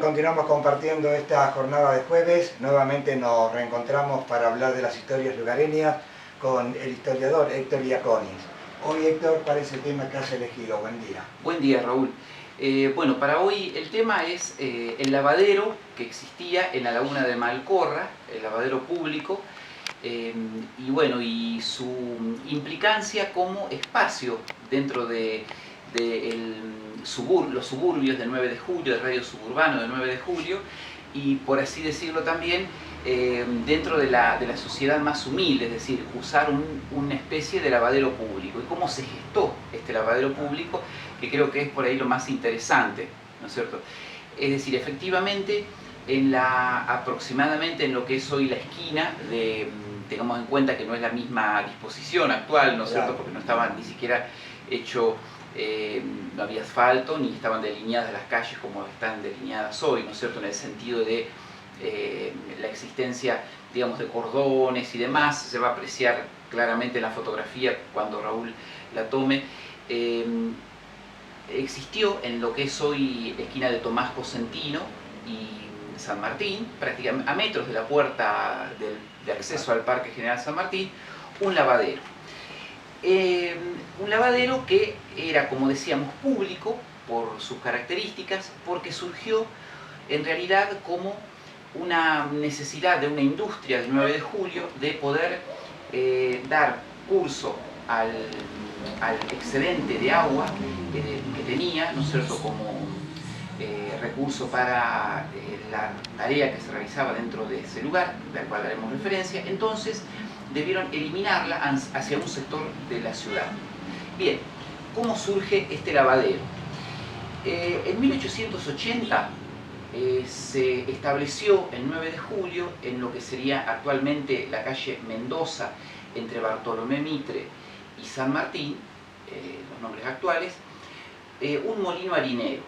Continuamos compartiendo esta jornada de jueves. Nuevamente nos reencontramos para hablar de las historias lugareñas con el historiador Héctor Iaconis. Hoy, Héctor, ¿cuál es el tema que has elegido? Buen día. Buen día, Raúl. Bueno, para hoy el tema es el lavadero que existía en la laguna de Malcorra, el lavadero público, y su implicancia como espacio dentro de los suburbios del 9 de julio, del radio suburbano del 9 de julio, y por así decirlo también dentro de la sociedad más humilde, es decir, usar una especie de lavadero público y cómo se gestó este lavadero público, que creo que es por ahí lo más interesante, ¿no es cierto? Es decir, efectivamente, aproximadamente en lo que es hoy la esquina tengamos en cuenta que no es la misma disposición actual, ¿no es cierto? Porque no estaba ni siquiera hecho, no había asfalto, ni estaban delineadas las calles como están delineadas hoy, ¿no es cierto? En el sentido de la existencia, digamos, de cordones y demás, se va a apreciar claramente en la fotografía cuando Raúl la tome. Existió en lo que es hoy la esquina de Tomás Cosentino y San Martín, prácticamente a metros de la puerta de acceso al Parque General San Martín, un lavadero. Un lavadero que era, como decíamos, público por sus características, porque surgió en realidad como una necesidad de una industria del 9 de julio de poder dar curso al excedente de agua que tenía, ¿no es cierto?, como recurso para la tarea que se realizaba dentro de ese lugar, del cual haremos referencia. Entonces debieron eliminarla hacia un sector de la ciudad. Bien, ¿cómo surge este lavadero? En 1880 se estableció el 9 de julio en lo que sería actualmente la calle Mendoza, entre Bartolomé Mitre y San Martín, los nombres actuales, un molino harinero,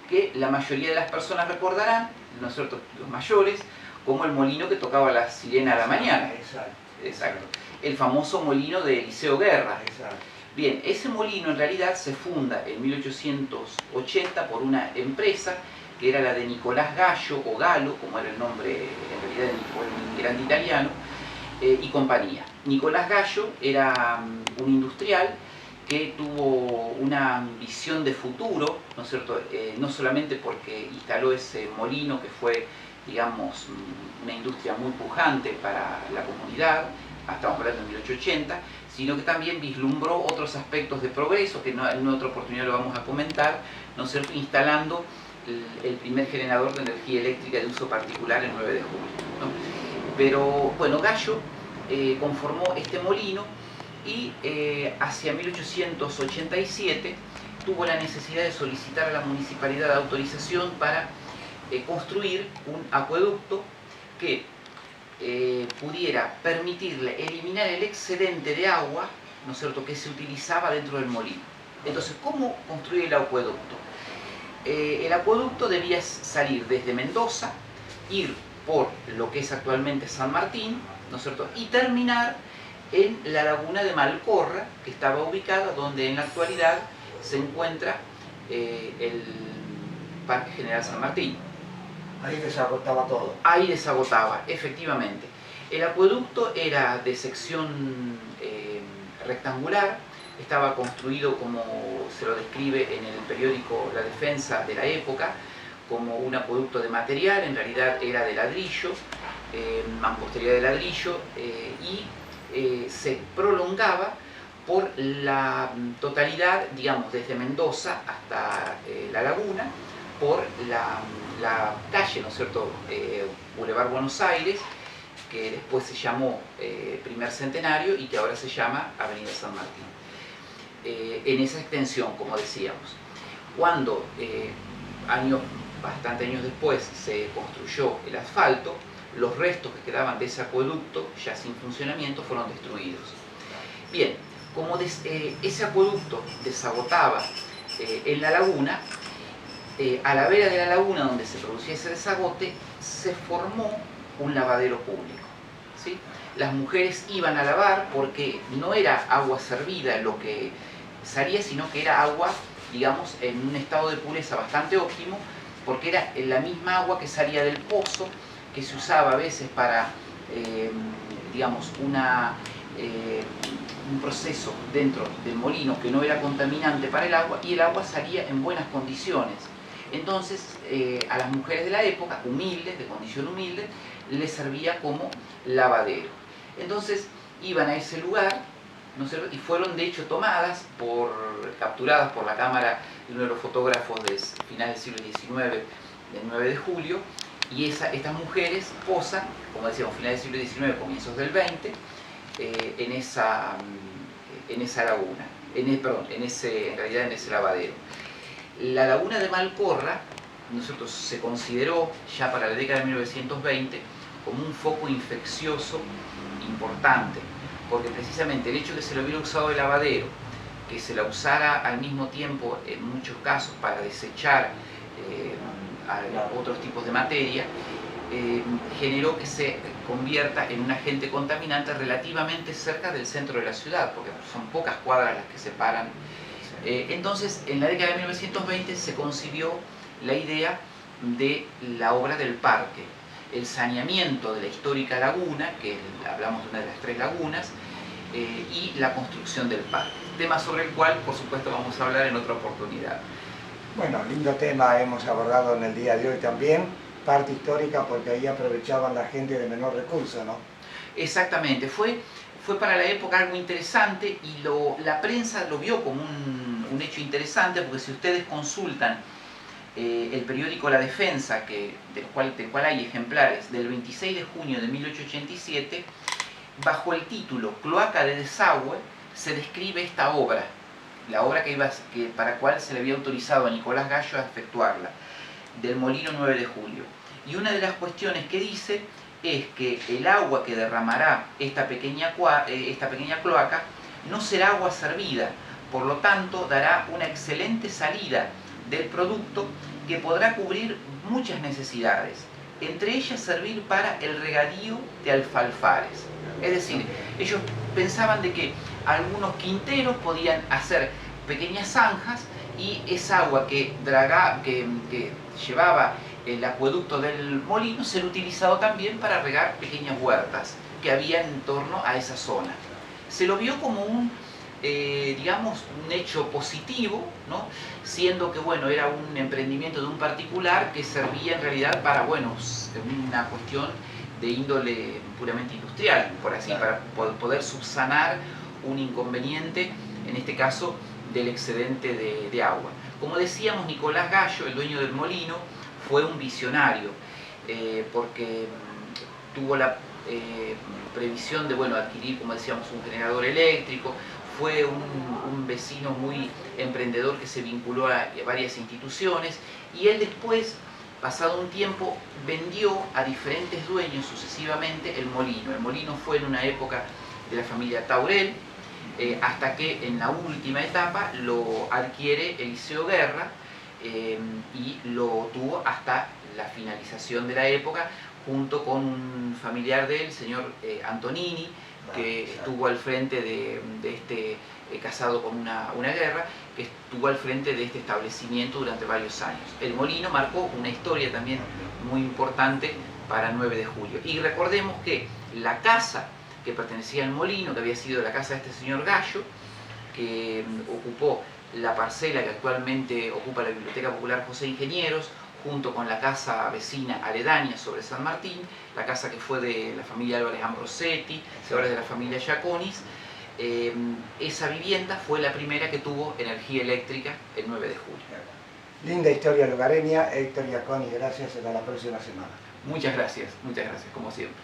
que la mayoría de las personas recordarán, ¿no es cierto?, los mayores, como el molino que tocaba la sirena a la mañana. Exacto. El famoso molino de Eliseo Guerra. Exacto. Bien, ese molino en realidad se funda en 1880 por una empresa que era la de Nicolás Gallo, o Galo, como era el nombre en realidad de un inmigrante italiano, y compañía. Nicolás Gallo era un industrial que tuvo una visión de futuro, ¿no es cierto?, no solamente porque instaló ese molino que fue, digamos, una industria muy pujante para la comunidad, estamos hablando de 1880, sino que también vislumbró otros aspectos de progreso, que en otra oportunidad lo vamos a comentar, ¿no es cierto?, instalando el primer generador de energía eléctrica de uso particular el 9 de julio, ¿no? Pero, bueno, Gallo conformó este molino y hacia 1887 tuvo la necesidad de solicitar a la municipalidad autorización para construir un acueducto que pudiera permitirle eliminar el excedente de agua, ¿no es cierto?, que se utilizaba dentro del molino. Entonces, ¿cómo construir el acueducto? El acueducto debía salir desde Mendoza, ir por lo que es actualmente San Martín, ¿no es cierto?, y terminar en la laguna de Malcorra, que estaba ubicada donde en la actualidad se encuentra el Parque General San Martín. Ahí desagotaba todo. Ahí desagotaba, efectivamente. El acueducto era de sección rectangular, estaba construido, como se lo describe en el periódico La Defensa de la época, como un acueducto de material, en realidad era de ladrillo, mampostería de ladrillo, y se prolongaba por la totalidad, digamos, desde Mendoza hasta la laguna, por la calle, ¿no es cierto?, Boulevard Buenos Aires, que después se llamó Primer Centenario y que ahora se llama Avenida San Martín. En esa extensión, como decíamos. Cuando, bastante años después, se construyó el asfalto, los restos que quedaban de ese acueducto, ya sin funcionamiento, fueron destruidos. Bien, como ese acueducto desagotaba en la laguna, a la vera de la laguna donde se producía ese desagote, se formó un lavadero público, ¿sí? Las mujeres iban a lavar porque no era agua servida lo que salía, sino que era agua, digamos, en un estado de pureza bastante óptimo, porque era la misma agua que salía del pozo, que se usaba a veces para, digamos, un proceso dentro del molino que no era contaminante para el agua, y el agua salía en buenas condiciones. Entonces, a las mujeres de la época, humildes, de condición humilde, les servía como lavadero. Entonces, iban a ese lugar, ¿no es cierto?, y fueron de hecho capturadas por la cámara de uno de los fotógrafos de finales del siglo XIX, del 9 de julio, y estas mujeres posan, como decíamos, finales del siglo XIX, comienzos del XX, en esa laguna, en realidad en ese lavadero. La laguna de Malcorra, ¿no es cierto?, se consideró ya para la década de 1920 como un foco infeccioso importante, porque precisamente el hecho de que se lo hubiera usado de lavadero, que se la usara al mismo tiempo en muchos casos para desechar otros tipos de materia, generó que se convierta en un agente contaminante relativamente cerca del centro de la ciudad, porque son pocas cuadras las que separan. Entonces, en la década de 1920 se concibió la idea de la obra del parque, el saneamiento de la histórica laguna, que hablamos de una de las 3 lagunas, y la construcción del parque, tema sobre el cual, por supuesto, vamos a hablar en otra oportunidad. Bueno, lindo tema hemos abordado en el día de hoy también, parte histórica, porque ahí aprovechaban la gente de menor recurso, ¿no? Exactamente, fue para la época algo interesante, y la prensa lo vio como un hecho interesante, porque si ustedes consultan el periódico La Defensa, del cual hay ejemplares, del 26 de junio de 1887, bajo el título Cloaca de Desagüe, se describe esta obra, la obra para la cual se le había autorizado a Nicolás Gallo a efectuarla, del molino 9 de julio. Y una de las cuestiones que dice es que el agua que derramará esta pequeña cloaca no será agua servida, por lo tanto dará una excelente salida del producto que podrá cubrir muchas necesidades, entre ellas servir para el regadío de alfalfares. Es decir, ellos pensaban de que algunos quinteros podían hacer pequeñas zanjas, y esa agua que llevaba el acueducto del molino ser utilizado también para regar pequeñas huertas que había en torno a esa zona. Se lo vio como digamos, un hecho positivo, ¿no?, siendo que, bueno, era un emprendimiento de un particular que servía en realidad para, bueno, una cuestión de índole puramente industrial, por así, para poder subsanar un inconveniente, en este caso, del excedente de agua. Como decíamos, Nicolás Gallo, el dueño del molino, fue un visionario, porque tuvo la previsión de, bueno, adquirir, como decíamos, un generador eléctrico. Fue un vecino muy emprendedor que se vinculó a varias instituciones, y él después, pasado un tiempo, vendió a diferentes dueños sucesivamente el molino. El molino fue en una época de la familia Taurel, hasta que en la última etapa lo adquiere Eliseo Guerra, y lo tuvo hasta la finalización de la época, junto con un familiar de él, el señor Antonini, que estuvo al frente casado con una guerra, que estuvo al frente de este establecimiento durante varios años. El molino marcó una historia también muy importante para 9 de julio. Y recordemos que la casa que pertenecía al molino, que había sido la casa de este señor Gallo, que ocupó la parcela que actualmente ocupa la Biblioteca Popular José Ingenieros, junto con la casa vecina aledaña sobre San Martín, la casa que fue de la familia Álvarez Ambrosetti, ahora de la familia Giaconis. Esa vivienda fue la primera que tuvo energía eléctrica el 9 de julio. Linda historia lugareña. Héctor Giaconis, gracias, hasta la próxima semana. Muchas gracias, como siempre.